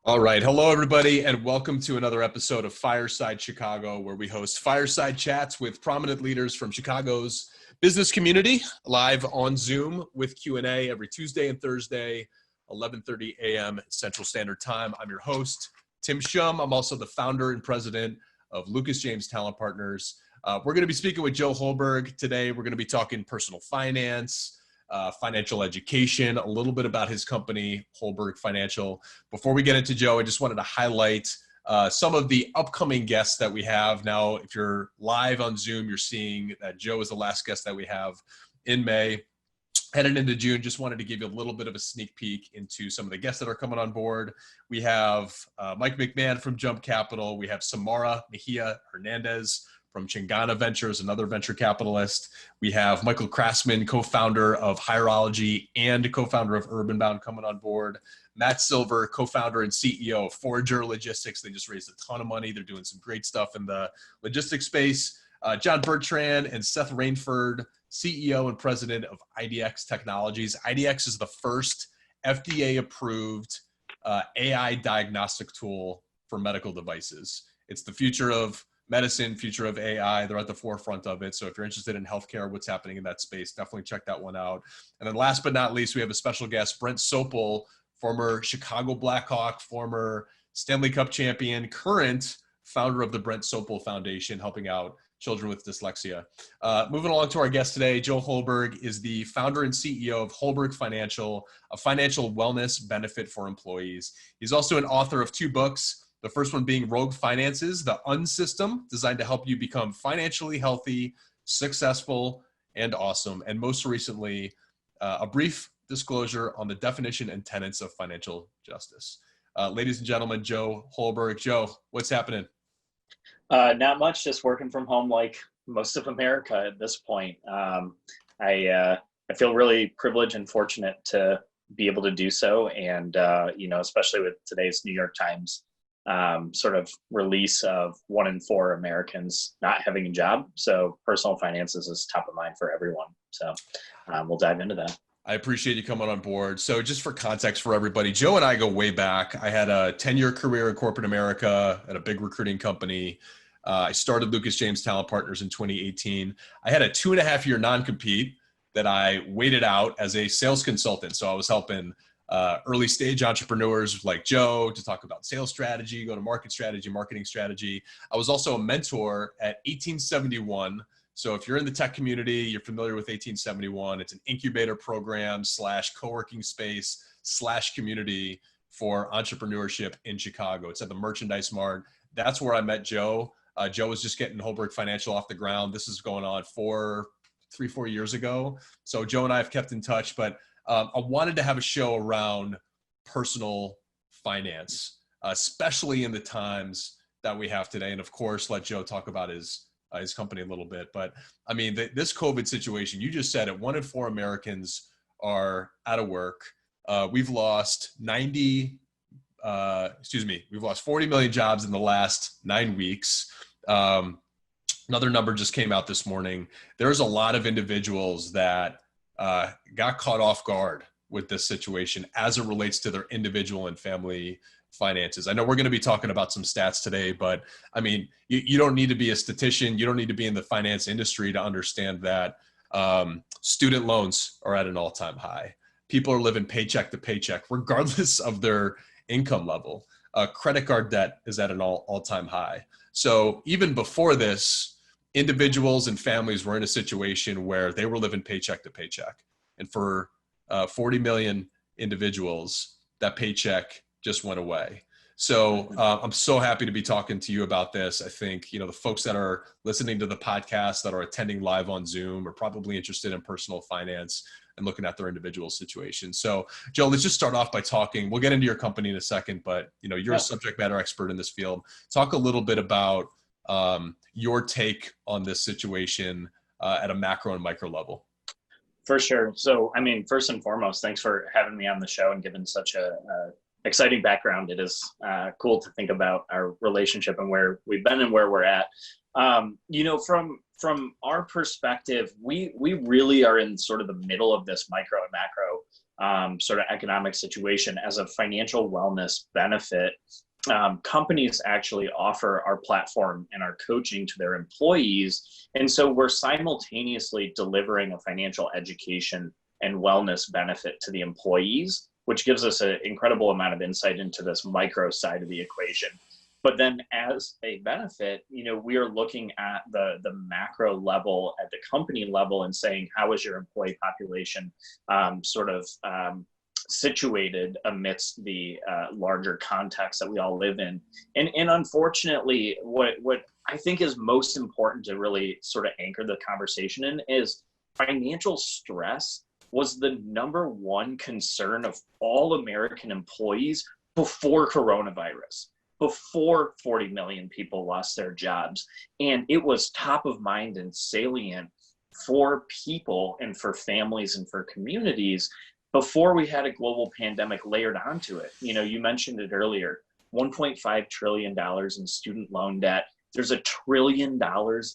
All right. Hello, everybody, and welcome to another episode of Fireside Chicago, where we host fireside chats with prominent leaders from Chicago's business community, live on Zoom with Q&A every Tuesday and Thursday, 11:30 a.m. Central Standard Time. I'm your host, Tim Shum. I'm also the founder and president of Lucas James Talent Partners. We're going to be speaking with Joe Holberg today. We're going to be talking personal finance, financial education, a little bit about his company, Holberg Financial. Before we get into Joe, I just wanted to highlight some of the upcoming guests that we have. Now, if you're live on Zoom, you're seeing that Joe is the last guest that we have in May. Headed into June, just wanted to give you a little bit of a sneak peek into some of the guests that are coming on board. We have Mike McMahon from Jump Capital. We have Samara Mejia Hernandez from Chingana Ventures, another venture capitalist. We have Michael Krassman, co-founder of Hierology and co-founder of Urbanbound, coming on board. Matt Silver, co-founder and CEO of Forager Logistics. They just raised a ton of money. They're doing some great stuff in the logistics space. John Bertrand and Seth Rainford, CEO and president of IDX Technologies. IDX is the first FDA-approved AI diagnostic tool for medical devices. It's the future of medicine, future of AI. They're at the forefront of it. So if you're interested in healthcare, what's happening in that space, definitely check that one out. And then last but not least, we have a special guest, Brent Sopel, former Chicago Blackhawk, former Stanley Cup champion, current founder of the Brent Sopel Foundation, helping out children with dyslexia. Moving along to our guest today, Joe Holberg is the founder and CEO of Holberg Financial, a financial wellness benefit for employees. He's also an author of 2 books. The first one being Rogue Finances, the Unsystem, designed to help you become financially healthy, successful, and awesome. And most recently, a brief disclosure on the definition and tenets of financial justice. Ladies and gentlemen, Joe Holberg. Joe, what's happening? Not much, just working from home like most of America at this point. I feel really privileged and fortunate to be able to do so. And, especially with today's New York Times sort of release of 1 in 4 Americans not having a job. So personal finances is top of mind for everyone. So we'll dive into that. I appreciate you coming on board. So just for context for everybody, Joe and I go way back. I had a 10-year career in corporate America at a big recruiting company. I started Lucas James Talent Partners in 2018. I had a 2.5-year non-compete that I waited out as a sales consultant. So I was helping early stage entrepreneurs like Joe to talk about sales strategy, go-to-market strategy, marketing strategy. I was also a mentor at 1871. So if you're in the tech community, you're familiar with 1871. It's an incubator program / co-working space / community for entrepreneurship in Chicago. It's at the Merchandise Mart. That's where I met Joe. Joe was just getting Holberg Financial off the ground. This is going on 4 years ago. So Joe and I have kept in touch, but I wanted to have a show around personal finance, especially in the times that we have today. And of course, let Joe talk about his company a little bit. But I mean, this COVID situation, you just said it, 1 in 4 Americans are out of work. We've lost 40 million jobs in the last 9 weeks. Another number just came out this morning. There's a lot of individuals that got caught off guard with this situation as it relates to their individual and family finances. I know we're going to be talking about some stats today, but I mean, you don't need to be a statistician. You don't need to be in the finance industry to understand that student loans are at an all-time high. People are living paycheck to paycheck, regardless of their income level. Credit card debt is at an all-time high. So even before this, individuals and families were in a situation where they were living paycheck to paycheck. And for 40 million individuals, that paycheck just went away. So I'm so happy to be talking to you about this. I think, the folks that are listening to the podcast, that are attending live on Zoom, are probably interested in personal finance and looking at their individual situation. So Joe, let's just start off by talking, we'll get into your company in a second, but you're a subject matter expert in this field. Talk a little bit about your take on this situation at a macro and micro level. For sure. So, I mean, first and foremost, thanks for having me on the show and giving such a exciting background. It is cool to think about our relationship and where we've been and where we're at. From our perspective, we really are in sort of the middle of this micro and macro sort of economic situation as a financial wellness benefit. Companies actually offer our platform and our coaching to their employees. And so we're simultaneously delivering a financial education and wellness benefit to the employees, which gives us an incredible amount of insight into this micro side of the equation. But then as a benefit, we are looking at the macro level, at the company level, and saying, how is your employee population situated amidst the larger context that we all live in? And unfortunately, what I think is most important to really sort of anchor the conversation in is financial stress was the number one concern of all American employees before coronavirus, before 40 million people lost their jobs. And it was top of mind and salient for people and for families and for communities before we had a global pandemic layered onto it. You mentioned it earlier, $1.5 trillion in student loan debt. There's $1 trillion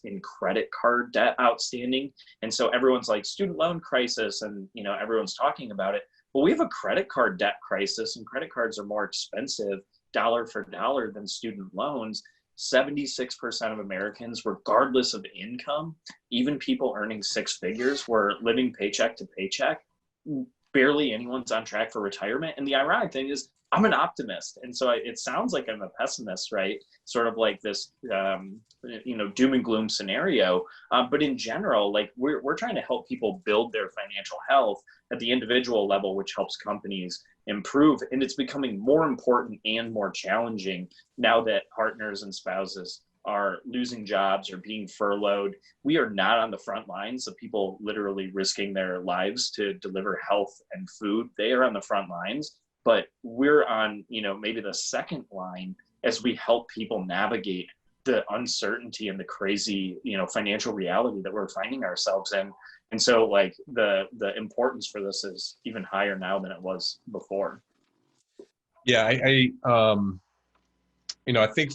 in credit card debt outstanding. And so everyone's like, student loan crisis, and everyone's talking about it. But we have a credit card debt crisis, and credit cards are more expensive dollar for dollar than student loans. 76% of Americans, regardless of income, even people earning six figures, were living paycheck to paycheck. Barely anyone's on track for retirement. And the ironic thing is, I'm an optimist. And so it sounds like I'm a pessimist, right? Sort of like this, doom and gloom scenario. But in general, like we're trying to help people build their financial health at the individual level, which helps companies improve. And it's becoming more important and more challenging now that partners and spouses are losing jobs or being furloughed. We are not on the front lines of people literally risking their lives to deliver health and food. They are on the front lines, but we're on, maybe the second line as we help people navigate the uncertainty and the crazy, financial reality that we're finding ourselves in. And so like the importance for this is even higher now than it was before. Yeah, I think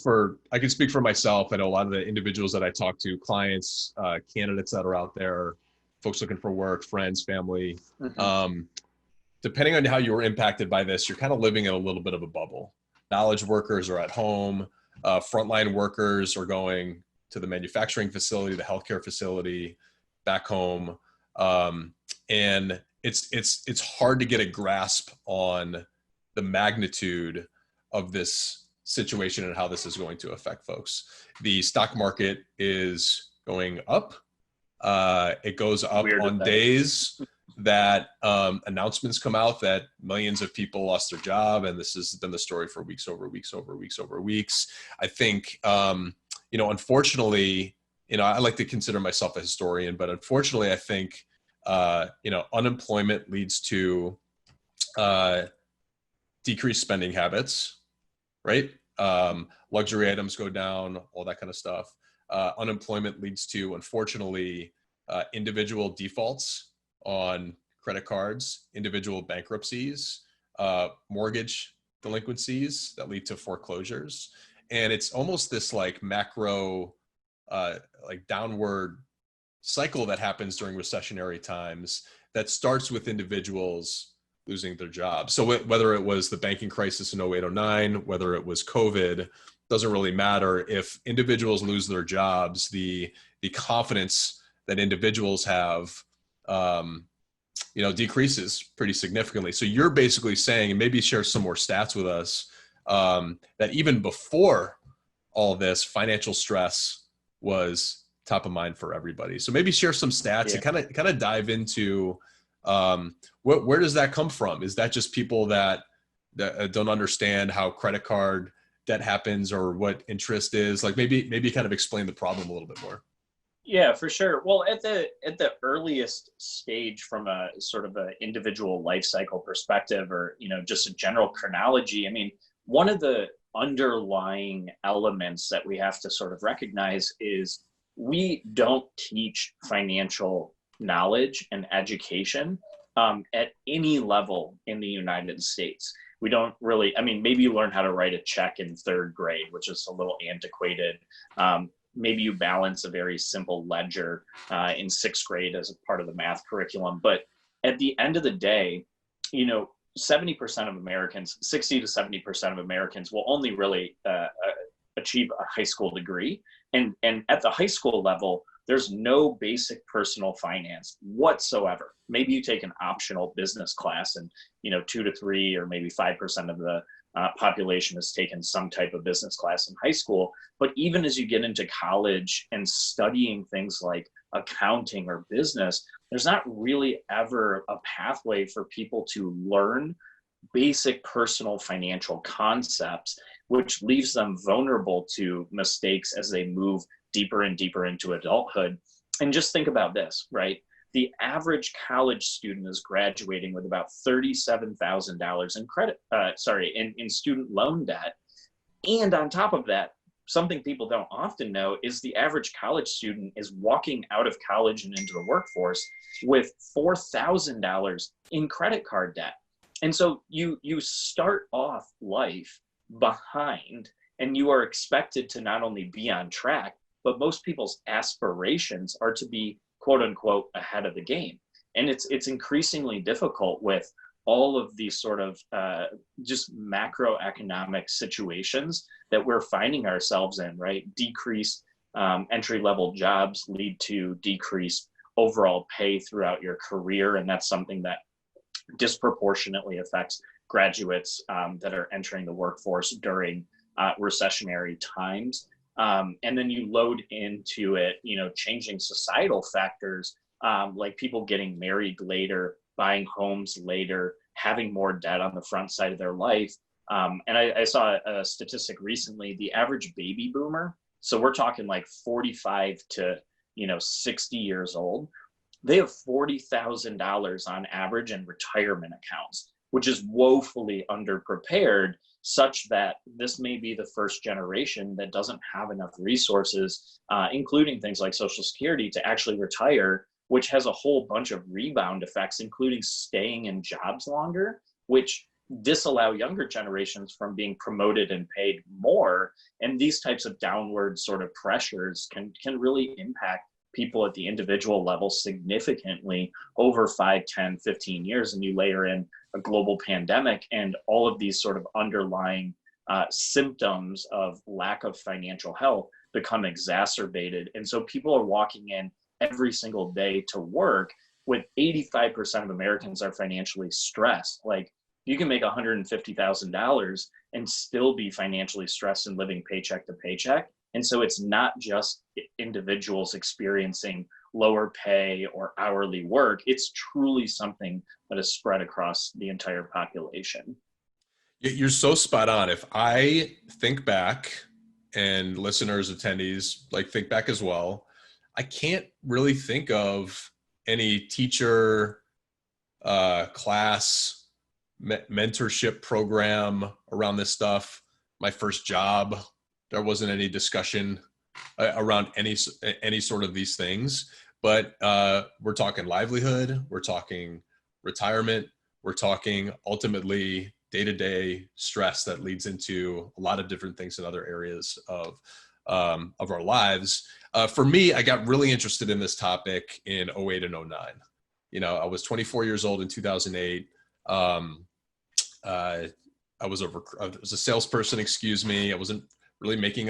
I can speak for myself. I know a lot of the individuals that I talk to, clients, candidates that are out there, folks looking for work, friends, family, depending on how you were impacted by this, you're kind of living in a little bit of a bubble. Knowledge workers are at home. Frontline workers are going to the manufacturing facility, the healthcare facility, back home. And it's hard to get a grasp on the magnitude of this situation and how this is going to affect folks. The stock market is going up. It goes up on days that announcements come out that millions of people lost their job, and this has been the story for weeks over weeks over weeks over weeks. I think, unfortunately, I like to consider myself a historian, but unfortunately, I think, unemployment leads to decreased spending habits, right? Luxury items go down, all that kind of stuff. Unemployment leads to, unfortunately, individual defaults on credit cards, individual bankruptcies, mortgage delinquencies that lead to foreclosures. And it's almost this like macro, downward cycle that happens during recessionary times that starts with individuals losing their jobs. So whether it was the banking crisis in 0809, whether it was COVID, doesn't really matter. If individuals lose their jobs, the confidence that individuals have, decreases pretty significantly. So you're basically saying, and maybe share some more stats with us, that even before all this, financial stress was top of mind for everybody. So maybe share some stats and kind of dive into where does that come from? Is that just people that don't understand how credit card debt happens or what interest is? Like maybe kind of explain the problem a little bit more. Yeah, for sure. Well, at the earliest stage, from a sort of an individual life cycle perspective, or just a general chronology, I mean, one of the underlying elements that we have to sort of recognize is we don't teach financial knowledge and education at any level in the United States. We don't really, maybe you learn how to write a check in third grade, which is a little antiquated. Maybe you balance a very simple ledger in sixth grade as a part of the math curriculum. But at the end of the day, you know, 70% of Americans, 60 to 70% of Americans will only really achieve a high school degree. And at the high school level, there's no basic personal finance whatsoever. Maybe you take an optional business class and, you know, 2 to 3 or maybe 5% of the population has taken some type of business class in high school. But even as you get into college and studying things like accounting or business, there's not really ever a pathway for people to learn basic personal financial concepts, which leaves them vulnerable to mistakes as they move deeper and deeper into adulthood. And just think about this, right? The average college student is graduating with about $37,000 in credit, in student loan debt. And on top of that, something people don't often know is the average college student is walking out of college and into the workforce with $4,000 in credit card debt. And so you start off life behind, and you are expected to not only be on track, but most people's aspirations are to be quote unquote ahead of the game. And it's increasingly difficult with all of these sort of just macroeconomic situations that we're finding ourselves in, right? Decreased entry-level jobs lead to decreased overall pay throughout your career. And that's something that disproportionately affects graduates that are entering the workforce during recessionary times. And then you load into it, you know, changing societal factors, like people getting married later, buying homes later, having more debt on the front side of their life. And I saw a statistic recently, the average baby boomer, so we're talking like 45 to, you know, 60 years old, they have $40,000 on average in retirement accounts, which is woefully underprepared, such that this may be the first generation that doesn't have enough resources, including things like Social Security, to actually retire, which has a whole bunch of rebound effects, including staying in jobs longer, which disallow younger generations from being promoted and paid more. And these types of downward sort of pressures can really impact people at the individual level significantly over 5, 10, 15 years. And you layer in a global pandemic and all of these sort of underlying symptoms of lack of financial health become exacerbated. And so people are walking in every single day to work with 85% of Americans are financially stressed. Like, you can make $150,000 and still be financially stressed and living paycheck to paycheck. And so it's not just individuals experiencing lower pay or hourly work. It's truly something that is spread across the entire population. You're so spot on. If I think back, and listeners, attendees, like, think back as well, I can't really think of any teacher, class, mentorship program around this stuff. My first job, there wasn't any discussion around any sort of these things. But we're talking livelihood, we're talking retirement, we're talking ultimately day-to-day stress that leads into a lot of different things in other areas of our lives. For me, I got really interested in this topic in 08 and 09. You know, I was 24 years old in 2008. I was a salesperson, I wasn't really making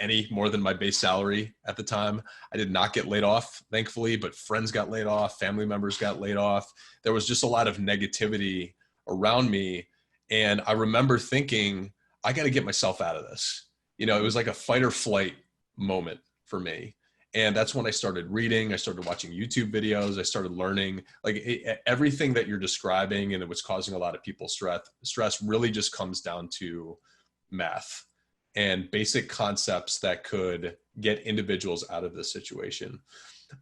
any more than my base salary at the time. I did not get laid off, thankfully, but friends got laid off, family members got laid off. There was just a lot of negativity around me. And I remember thinking, I got to get myself out of this. You know, it was like a fight or flight moment for me. And that's when I started reading. I started watching YouTube videos. I started learning, like, everything that you're describing and what's causing a lot of people stress really just comes down to math and basic concepts that could get individuals out of this situation.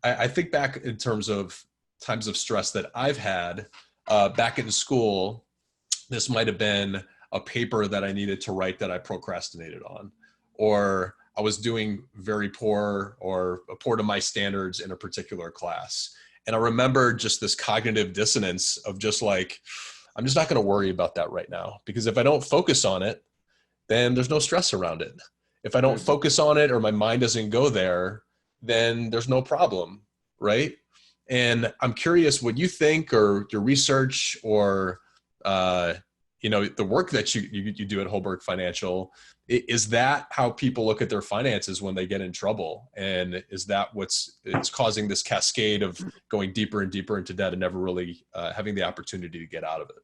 I think back in terms of times of stress that I've had back in school. This might have been a paper that I needed to write that I procrastinated on, or I was doing very poor or poor to my standards in a particular class. And I remember just this cognitive dissonance of just like, I'm just not going to worry about that right now, because if I don't focus on it, then there's no stress around it. If I don't focus on it or my mind doesn't go there, then there's no problem, right? And I'm curious what you think, or your research, or the work that you do at Holberg Financial, is that how people look at their finances when they get in trouble? And is that it's causing this cascade of going deeper and deeper into debt and never really having the opportunity to get out of it?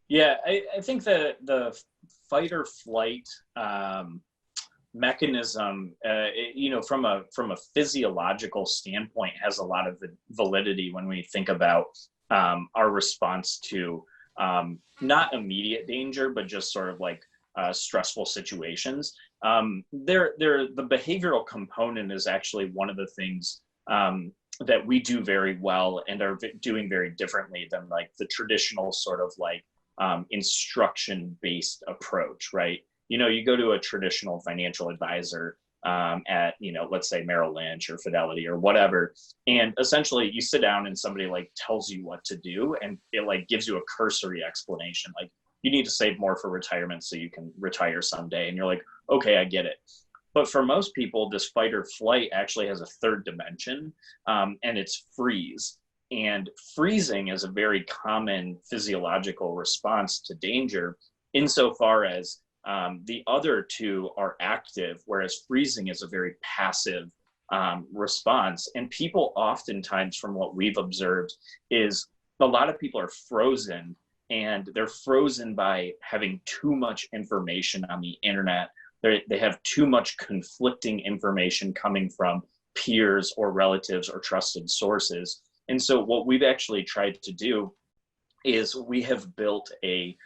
Yeah, I think the fight or flight mechanism, from a physiological standpoint, has a lot of validity when we think about our response to not immediate danger, but just sort of like stressful situations. The behavioral component is actually one of the things that we do very well and are doing very differently than like the traditional sort of like instruction-based approach, right? You go to a traditional financial advisor at, let's say Merrill Lynch or Fidelity or whatever, and essentially you sit down and somebody like tells you what to do, and it like gives you a cursory explanation, like you need to save more for retirement so you can retire someday, and you're like, okay, I get it. But for most people, this fight or flight actually has a third dimension, and it's freeze. And freezing is a very common physiological response to danger, insofar as the other two are active, whereas freezing is a very passive response. And people oftentimes, from what we've observed, is a lot of people are frozen, and they're frozen by having too much information on the internet. They have too much conflicting information coming from peers or relatives or trusted sources. And so what we've actually tried to do is we have built a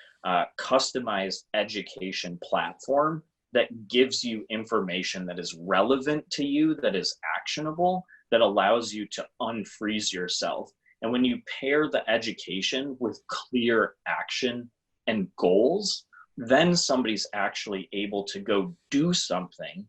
customized education platform that gives you information that is relevant to you, that is actionable, that allows you to unfreeze yourself. And when you pair the education with clear action and goals, then somebody's actually able to go do something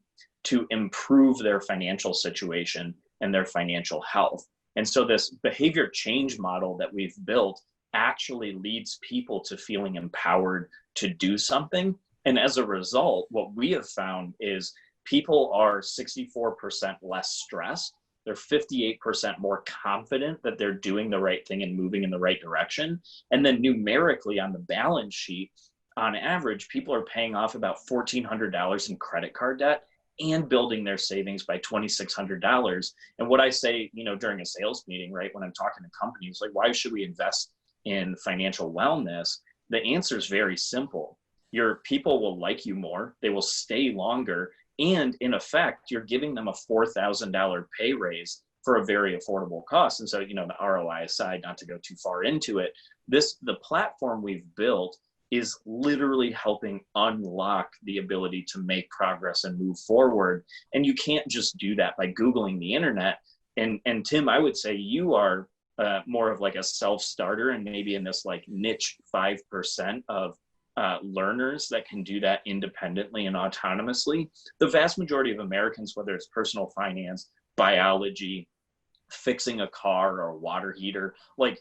to improve their financial situation and their financial health. And so this behavior change model that we've built actually leads people to feeling empowered to do something. And as a result, what we have found is people are 64% less stressed. They're 58% more confident that they're doing the right thing and moving in the right direction. And then numerically on the balance sheet, on average, people are paying off about $1,400 in credit card debt and building their savings by $2,600. And what I say, during a sales meeting, right, when I'm talking to companies, like, why should we invest in financial wellness? The answer is very simple. Your people will like you more, they will stay longer, and in effect, you're giving them a $4,000 pay raise for a very affordable cost. And so, the ROI aside, not to go too far into it, the platform we've built is literally helping unlock the ability to make progress and move forward. And you can't just do that by Googling the internet. And Tim, I would say you are more of like a self-starter, and maybe in this like niche 5% of learners that can do that independently and autonomously. The vast majority of Americans, whether it's personal finance, biology, fixing a car or a water heater, a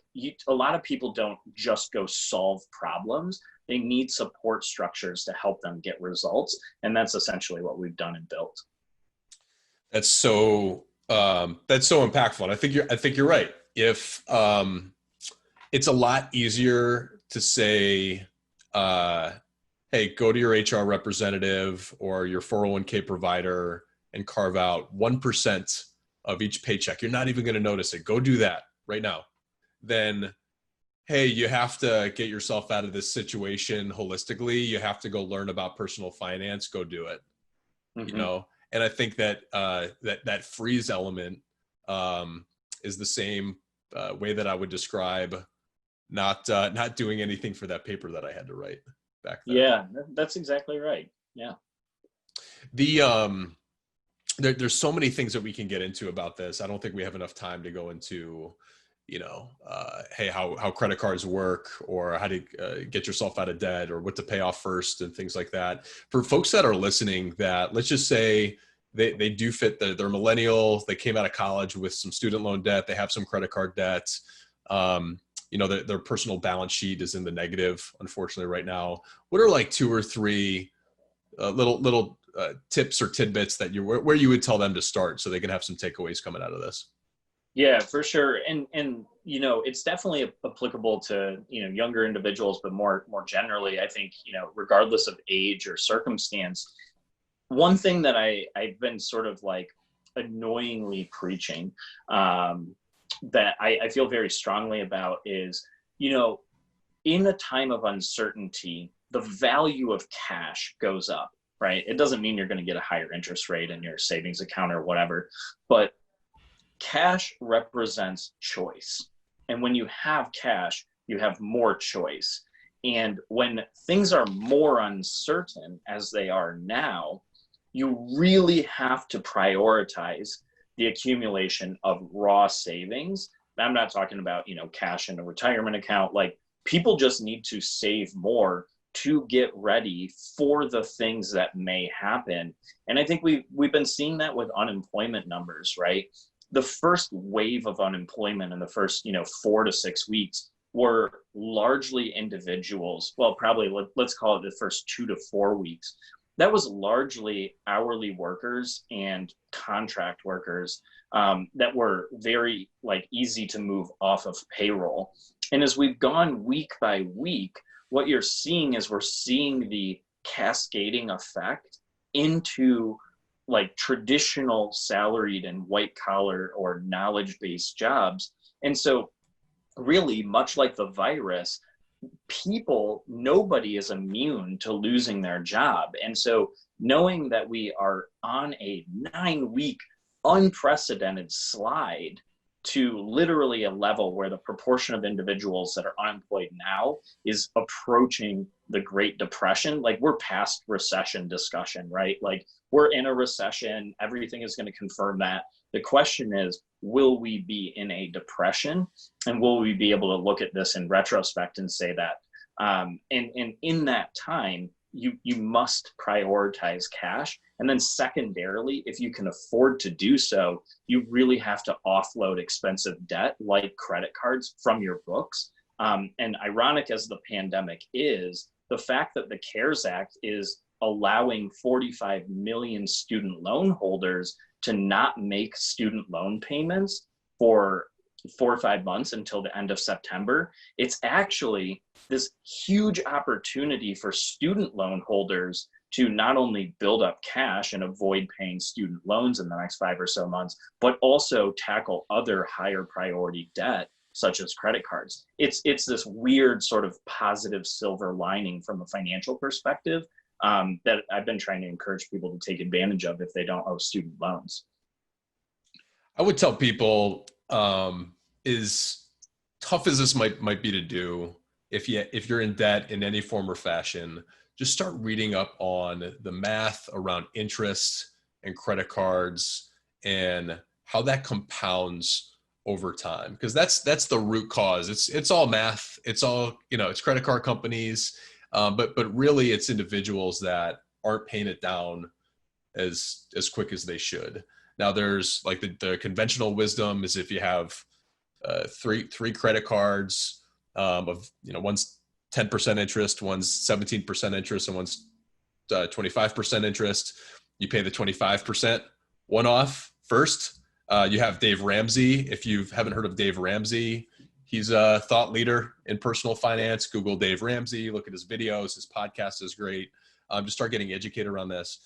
lot of people don't just go solve problems. They need support structures to help them get results. And that's essentially what we've done and built. That's so impactful. And I think you're right. If it's a lot easier to say, hey, go to your HR representative or your 401k provider and carve out 1% of each paycheck. You're not even going to notice it. Go do that right now. Then, hey, you have to get yourself out of this situation holistically. You have to go learn about personal finance. Go do it. Mm-hmm. And I think that that freeze element is the same way that I would describe not doing anything for that paper that I had to write back then. Yeah, that's exactly right. Yeah. There's so many things that we can get into about this. I don't think we have enough time to go into, hey, how credit cards work, or how to get yourself out of debt, or what to pay off first, and things like that. For folks that are listening, that let's just say they do fit, they're millennial, they came out of college with some student loan debt, they have some credit card debt, their personal balance sheet is in the negative, unfortunately, right now. What are like 2 or 3 little tips or tidbits that where you would tell them to start so they can have some takeaways coming out of this? Yeah, for sure. And it's definitely applicable to, younger individuals, but more generally, I think, regardless of age or circumstance, one thing that I've been sort of like annoyingly preaching, that I feel very strongly about is, in a time of uncertainty, the value of cash goes up, right? It doesn't mean you're going to get a higher interest rate in your savings account or whatever, but cash represents choice. And when you have cash, you have more choice. And when things are more uncertain, as they are now, you really have to prioritize the accumulation of raw savings. I'm not talking about, cash in a retirement account. Like, people just need to save more to get ready for the things that may happen. And I think we've been seeing that with unemployment numbers, right? The first wave of unemployment in the first, 4 to 6 weeks were largely individuals. Well, probably let's call it the first 2 to 4 weeks. That was largely hourly workers and contract workers that were very easy to move off of payroll. And as we've gone week by week, what you're seeing is we're seeing the cascading effect into traditional salaried and white collar or knowledge-based jobs. And so really, much like the virus, nobody is immune to losing their job. And so knowing that we are on a 9-week unprecedented slide to literally a level where the proportion of individuals that are unemployed now is approaching the Great Depression. We're past recession discussion, right? We're in a recession. Everything is going to confirm that. The question is, will we be in a depression? And will we be able to look at this in retrospect and say that? And in that time, you must prioritize cash. And then secondarily, if you can afford to do so, you really have to offload expensive debt like credit cards from your books. And ironic as the pandemic is, the fact that the CARES Act is allowing 45 million student loan holders to not make student loan payments for 4 or 5 months until the end of September, it's actually this huge opportunity for student loan holders to not only build up cash and avoid paying student loans in the next 5 or so months, but also tackle other higher priority debt, such as credit cards. It's this weird sort of positive silver lining from a financial perspective that I've been trying to encourage people to take advantage of if they don't owe student loans. I would tell people, as tough as this might be to do, if you're in debt in any form or fashion, just start reading up on the math around interest and credit cards and how that compounds over time. Because that's the root cause. It's all math. It's all, it's credit card companies, but really it's individuals that aren't paying it down as quick as they should. Now there's the conventional wisdom is if you have three credit cards of, one's 10% interest, one's 17% interest, and one's 25% interest, you pay the 25% one off first. You have Dave Ramsey. If you haven't heard of Dave Ramsey, he's a thought leader in personal finance. Google Dave Ramsey, look at his videos. His podcast is great. Just start getting educated around this.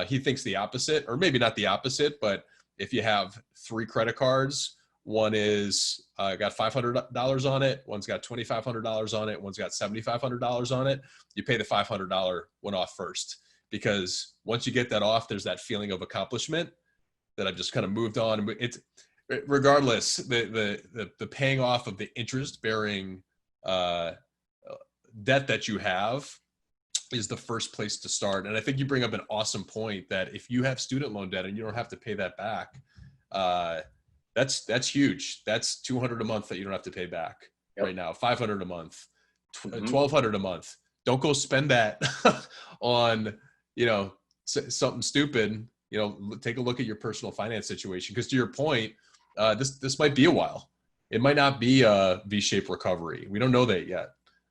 He thinks the opposite, or maybe not the opposite, but if you have 3 credit cards, one is got $500 on it, one's got $2,500 on it, one's got $7,500 on it, you pay the $500 one off first. Because once you get that off, there's that feeling of accomplishment that I've just kind of moved on. It's regardless, the paying off of the interest-bearing debt that you have is the first place to start. And I think you bring up an awesome point that if you have student loan debt and you don't have to pay that back, that's huge. That's $200 a month that you don't have to pay back right now. $500 a month, $1,200 a month. Don't go spend that on, something stupid. Take a look at your personal finance situation. Because to your point, this might be a while. It might not be a V-shaped recovery. We don't know that yet.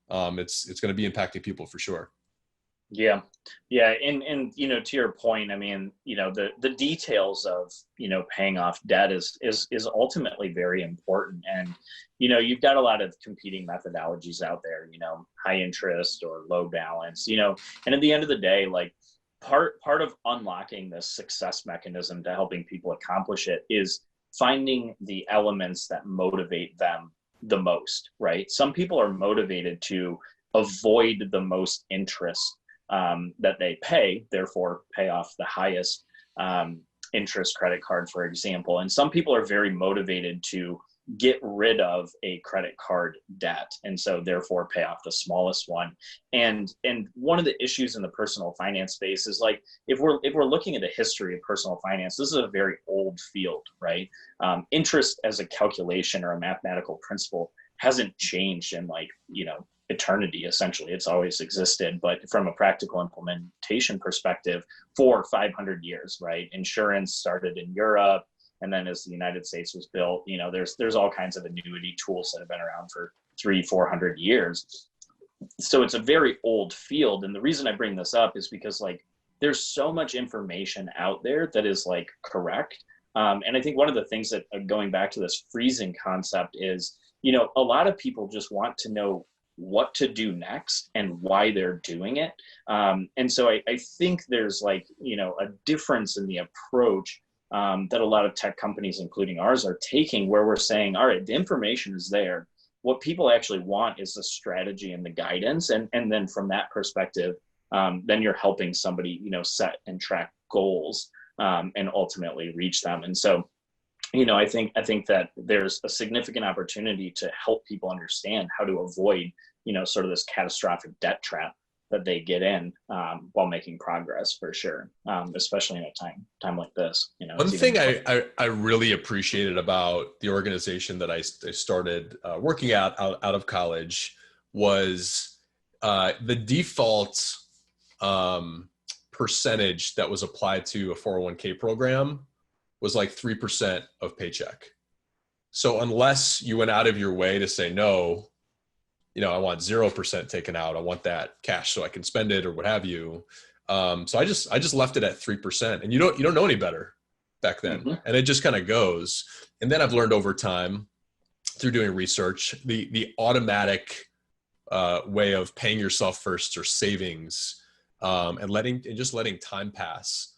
It's going to be impacting people for sure. Yeah. Yeah. And, to your point, I mean, the details of, paying off debt is ultimately very important. And, you've got a lot of competing methodologies out there, high interest or low balance, and at the end of the day, like part of unlocking this success mechanism to helping people accomplish it is finding the elements that motivate them the most, right? Some people are motivated to avoid the most interest that they pay, therefore pay off the highest interest credit card, for example. And some people are very motivated to get rid of a credit card debt, and so therefore pay off the smallest one. And one of the issues in the personal finance space is, like, if we're looking at the history of personal finance, this is a very old field, right? Interest as a calculation or a mathematical principle hasn't changed in, like, eternity. Essentially, it's always existed, but from a practical implementation perspective, for 500 years, right? Insurance started in Europe, and then as the United States was built, there's all kinds of annuity tools that have been around for 300-400 years. So it's a very old field. And the reason I bring this up is because, like, there's so much information out there that is, like, correct. And I think one of the things that, going back to this freezing concept, is, a lot of people just want to know what to do next and why they're doing it. And so I think there's, like, a difference in the approach that a lot of tech companies, including ours, are taking, where we're saying, all right, the information is there. What people actually want is the strategy and the guidance. And then from that perspective, then you're helping somebody, set and track goals and ultimately reach them. And so, I think that there's a significant opportunity to help people understand how to avoid, sort of this catastrophic debt trap that they get in while making progress, for sure. Especially in a time like this. One thing I really appreciated about the organization that I started working out of college was the default percentage that was applied to a 401k program was like 3% of paycheck. So unless you went out of your way to say, no, I want 0% taken out, I want that cash so I can spend it or what have you. So I just left it at 3%, and you don't know any better back then. Mm-hmm. And it just kind of goes. And then I've learned over time through doing research, the automatic way of paying yourself first or savings and just letting time pass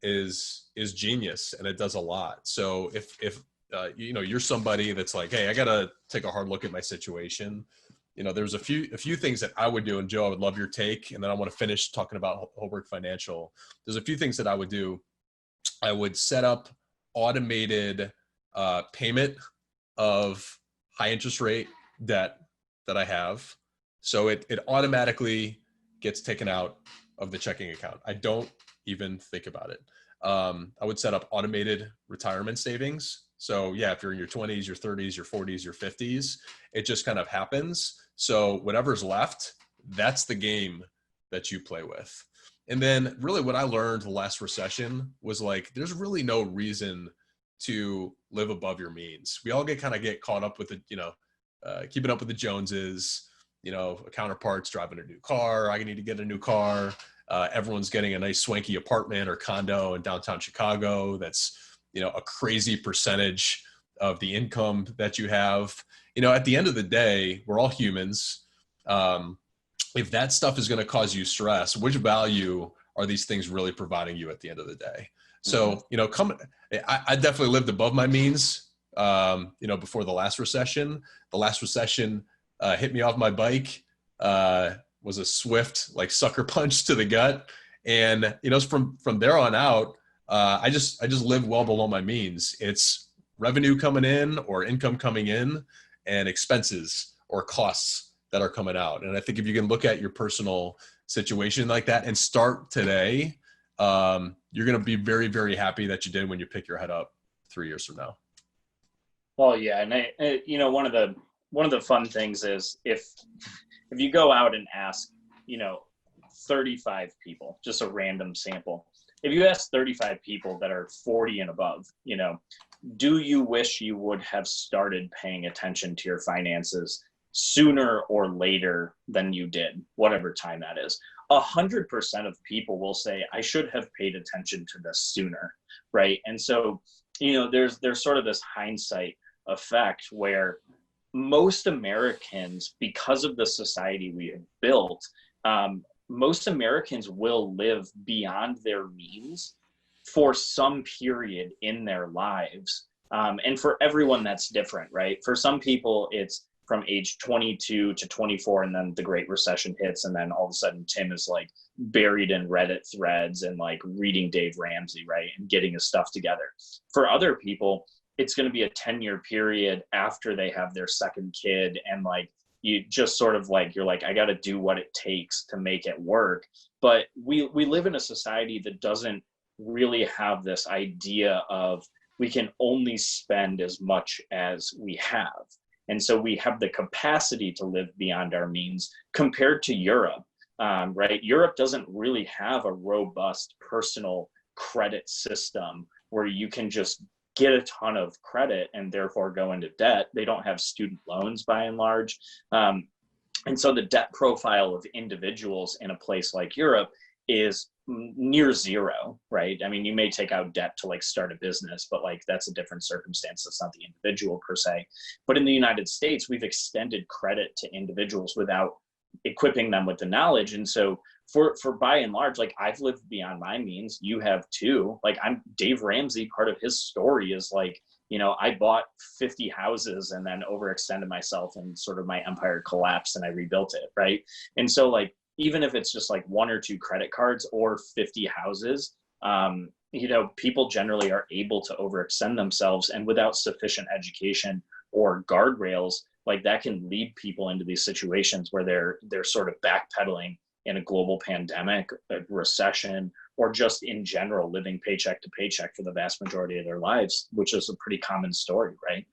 is genius, and it does a lot. So if you're somebody that's like, hey, I gotta take a hard look at my situation, there's a few things that I would do, and Joe, I would love your take, and then I want to finish talking about Holberg Financial. There's a few things that I would do. I would set up automated payment of high interest rate debt that I have, so it automatically gets taken out of the checking account. I don't even think about it. I would set up automated retirement savings. So yeah, if you're in your 20s, your 30s, your 40s, your 50s, it just kind of happens. So whatever's left, that's the game that you play with. And then really what I learned the last recession was, like, there's really no reason to live above your means. We all get caught up with the, keeping up with the Joneses, counterparts driving a new car. I need to get a new car. Everyone's getting a nice swanky apartment or condo in downtown Chicago. That's, a crazy percentage of the income that you have. At the end of the day, we're all humans. If that stuff is going to cause you stress, which value are these things really providing you at the end of the day? So, I definitely lived above my means, before the last recession. The last recession hit me off my bike, was a swift, like, sucker punch to the gut. And, from there on out, I just live well below my means. It's revenue coming in or income coming in, and expenses or costs that are coming out. And I think if you can look at your personal situation like that and start today, you're going to be very, very happy that you did when you pick your head up 3 years from now. Well, yeah. And one of the fun things is if you go out and ask, 35 people, just a random sample, if you ask 35 people that are 40 and above, do you wish you would have started paying attention to your finances sooner or later than you did, whatever time that is? 100% of people will say, I should have paid attention to this sooner, right? And so, there's sort of this hindsight effect where most Americans, because of the society we have built, most Americans will live beyond their means for some period in their lives. And for everyone, that's different, right? For some people, it's from age 22 to 24, and then the Great Recession hits, and then all of a sudden Tim is like buried in Reddit threads and like reading Dave Ramsey, right? And getting his stuff together. For other people, it's going to be a 10-year period after they have their second kid, and like you just sort of like, you're like, I got to do what it takes to make it work. But we live in a society that doesn't really have this idea of we can only spend as much as we have. And so we have the capacity to live beyond our means compared to Europe, right? Europe doesn't really have a robust personal credit system where you can just get a ton of credit and therefore go into debt. They don't have student loans by and large. And so the debt profile of individuals in a place like Europe is near zero, right? I mean, you may take out debt to like start a business, but like that's a different circumstance. That's not the individual per se. But in the United States, we've extended credit to individuals without equipping them with the knowledge. And so for by and large, like I've lived beyond my means, you have too. Like I'm Dave Ramsey, part of his story is like, I bought 50 houses and then overextended myself and sort of my empire collapsed and I rebuilt it, right? And so like, even if it's just like 1 or 2 credit cards or 50 houses, people generally are able to overextend themselves, and without sufficient education or guardrails, like that can lead people into these situations where they're sort of backpedaling in a global pandemic, a recession, or just in general living paycheck to paycheck for the vast majority of their lives, which is a pretty common story, right?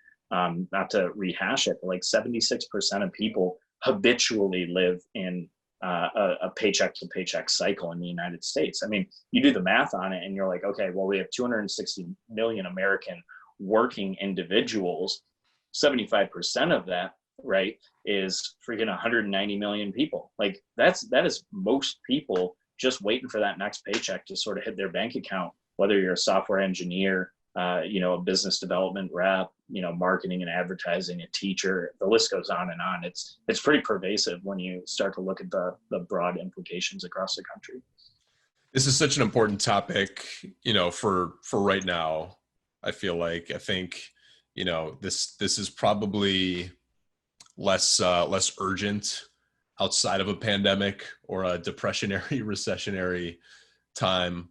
Not to rehash it, but like 76% of people habitually live in a paycheck to paycheck cycle in the United States. I mean, you do the math on it and you're like, okay, well, we have 260 million American working individuals. 75% of that, right, is freaking 190 million people. Like that is most people just waiting for that next paycheck to sort of hit their bank account, whether you're a software engineer, a business development rep, marketing and advertising, a teacher, the list goes on and on. It's pretty pervasive when you start to look at the broad implications across the country. This is such an important topic, for right now. I think, this is probably less urgent outside of a pandemic or a depressionary, recessionary time.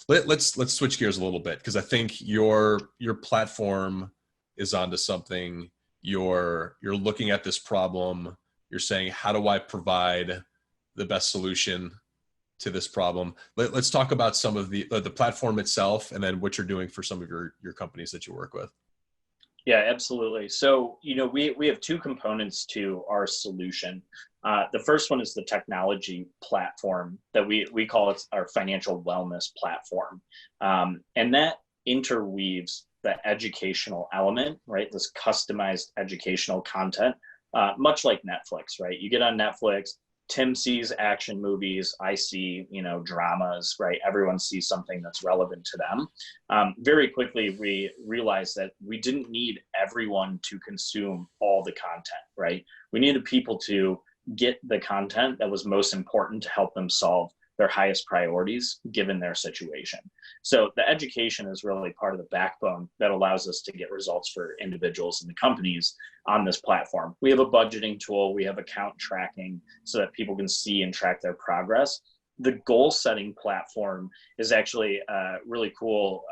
Let's switch gears a little bit, because I think your platform is onto something. You're looking at this problem. You're saying, how do I provide the best solution to this problem? Let's talk about some of the platform itself, and then what you're doing for some of your companies that you work with. Yeah, absolutely. So, we have 2 components to our solution. The first one is the technology platform that we call it our financial wellness platform. And that interweaves the educational element, right? This customized educational content, much like Netflix, right? You get on Netflix, Tim sees action movies, I see, dramas, right? Everyone sees something that's relevant to them. Very quickly, we realized that we didn't need everyone to consume all the content, right? We needed people to get the content that was most important to help them solve their highest priorities given their situation. So the education is really part of the backbone that allows us to get results for individuals and the companies on this platform. We have a budgeting tool, we have account tracking so that people can see and track their progress. The goal setting platform is actually a really cool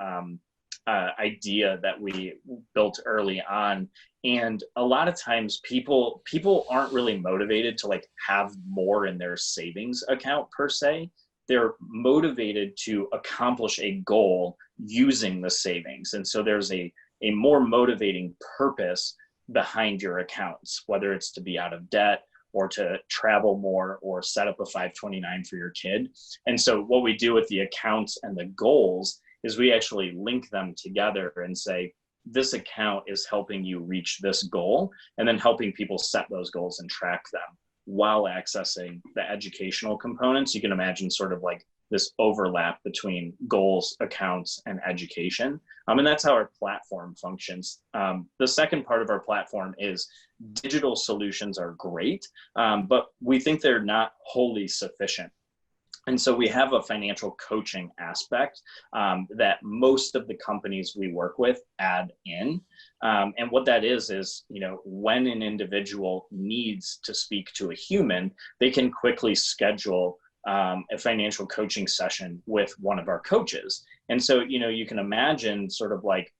idea that we built early on. And a lot of times people aren't really motivated to like have more in their savings account per se. They're motivated to accomplish a goal using the savings. And so there's a more motivating purpose behind your accounts, whether it's to be out of debt or to travel more or set up a 529 for your kid. And so what we do with the accounts and the goals is we actually link them together and say, this account is helping you reach this goal, and then helping people set those goals and track them while accessing the educational components. You can imagine sort of like this overlap between goals, accounts, and education. And that's how our platform functions. The second part of our platform is digital solutions are great, but we think they're not wholly sufficient. And so we have a financial coaching aspect that most of the companies we work with add in. And what that is, when an individual needs to speak to a human, they can quickly schedule a financial coaching session with one of our coaches. And so, you can imagine sort of like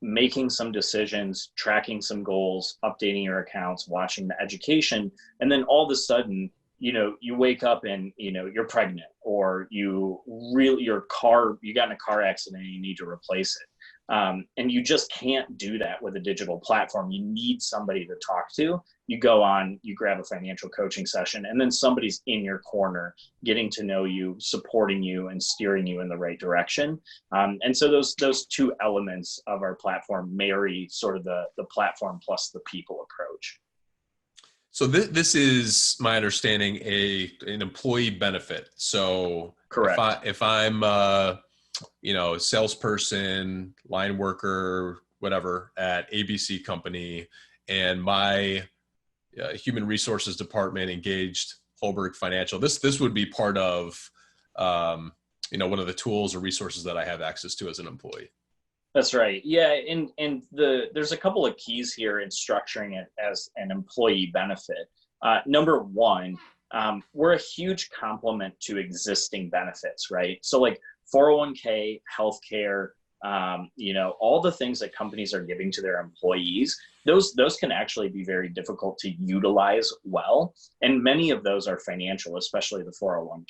making some decisions, tracking some goals, updating your accounts, watching the education, and then all of a sudden, you wake up and, you're pregnant, or you got in a car accident and you need to replace it. And you just can't do that with a digital platform. You need somebody to talk to. You go on, you grab a financial coaching session, and then somebody's in your corner, getting to know you, supporting you, and steering you in the right direction. And so those two elements of our platform marry sort of the platform plus the people approach. So this is my understanding an employee benefit. So correct. If I'm salesperson, line worker, whatever at ABC company, and my human resources department engaged Holberg Financial, this would be part of one of the tools or resources that I have access to as an employee. That's right. Yeah, and there's a couple of keys here in structuring it as an employee benefit. Number one, we're a huge complement to existing benefits, right? So like 401k, healthcare, all the things that companies are giving to their employees, those can actually be very difficult to utilize well. And many of those are financial, especially the 401k,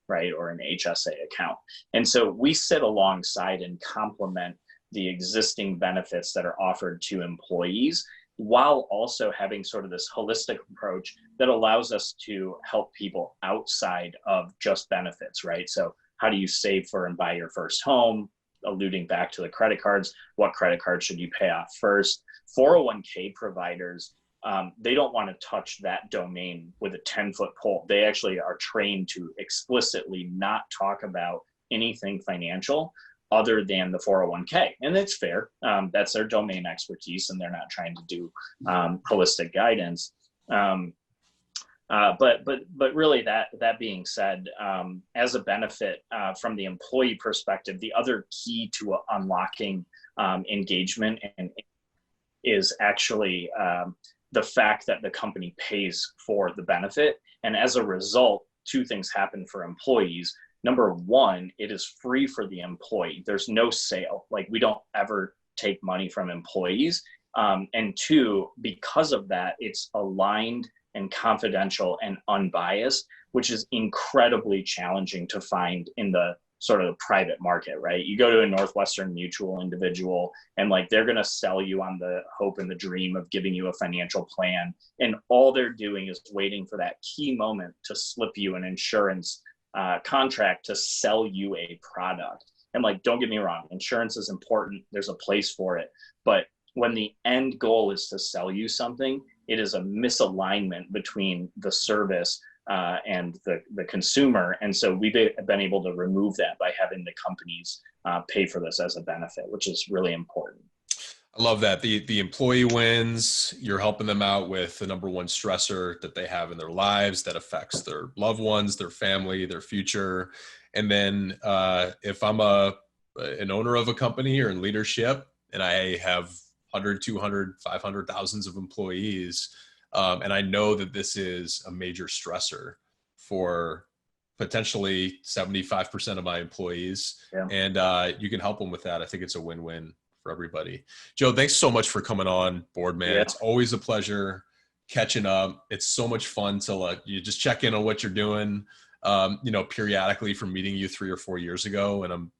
right? Or an HSA account. And so we sit alongside and complement the existing benefits that are offered to employees, while also having sort of this holistic approach that allows us to help people outside of just benefits, right? So how do you save for and buy your first home? Alluding back to the credit cards, what credit card should you pay off first? 401k providers, they don't want to touch that domain with a 10-foot pole. They actually are trained to explicitly not talk about anything financial other than the 401k. And that's fair. That's their domain expertise, and they're not trying to do holistic guidance. But really, that being said, as a benefit from the employee perspective, the other key to unlocking engagement is actually the fact that the company pays for the benefit. And as a result, two things happen for employees. Number one, it is free for the employee. There's no sale. Like, we don't ever take money from employees. And two, because of that, it's aligned and confidential and unbiased, which is incredibly challenging to find in the sort of private market, right? You go to a Northwestern Mutual individual and like they're going to sell you on the hope and the dream of giving you a financial plan. And all they're doing is waiting for that key moment to slip you an insurance contract to sell you a product. And like, don't get me wrong, insurance is important. There's a place for it. But when the end goal is to sell you something, it is a misalignment between the service and the consumer. And so we've been able to remove that by having the companies pay for this as a benefit, which is really important. I love that. The employee wins. You're helping them out with the number one stressor that they have in their lives that affects their loved ones, their family, their future. And then if I'm an owner of a company or in leadership and I have 100, 200, 500 thousands of employees, and I know that this is a major stressor for potentially 75% of my employees, yeah. And you can help them with that. I think it's a win-win for everybody. Joe, thanks so much for coming on board, man. Yeah. It's always a pleasure catching up. It's so much fun to you just check in on what you're doing, periodically from meeting you 3 or 4 years ago. And I'm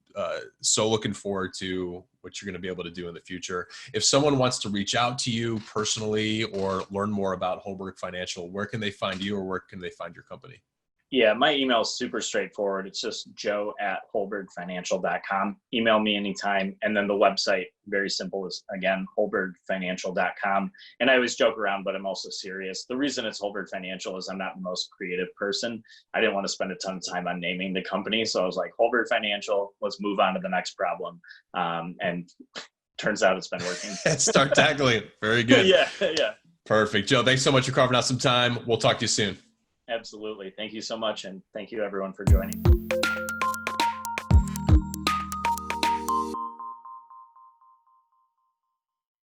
so looking forward to what you're going to be able to do in the future. If someone wants to reach out to you personally or learn more about Holberg Financial, where can they find you or where can they find your company? Yeah, my email is super straightforward. It's just joe@holbergfinancial.com. Email me anytime. And then the website, very simple, is again, holbergfinancial.com. And I always joke around, but I'm also serious. The reason it's Holberg Financial is I'm not the most creative person. I didn't want to spend a ton of time on naming the company. So I was like, Holberg Financial, let's move on to the next problem. And turns out it's been working. Start tackling it. Very good. Yeah. Perfect. Joe, thanks so much for carving out some time. We'll talk to you soon. Absolutely. Thank you so much. And thank you everyone for joining.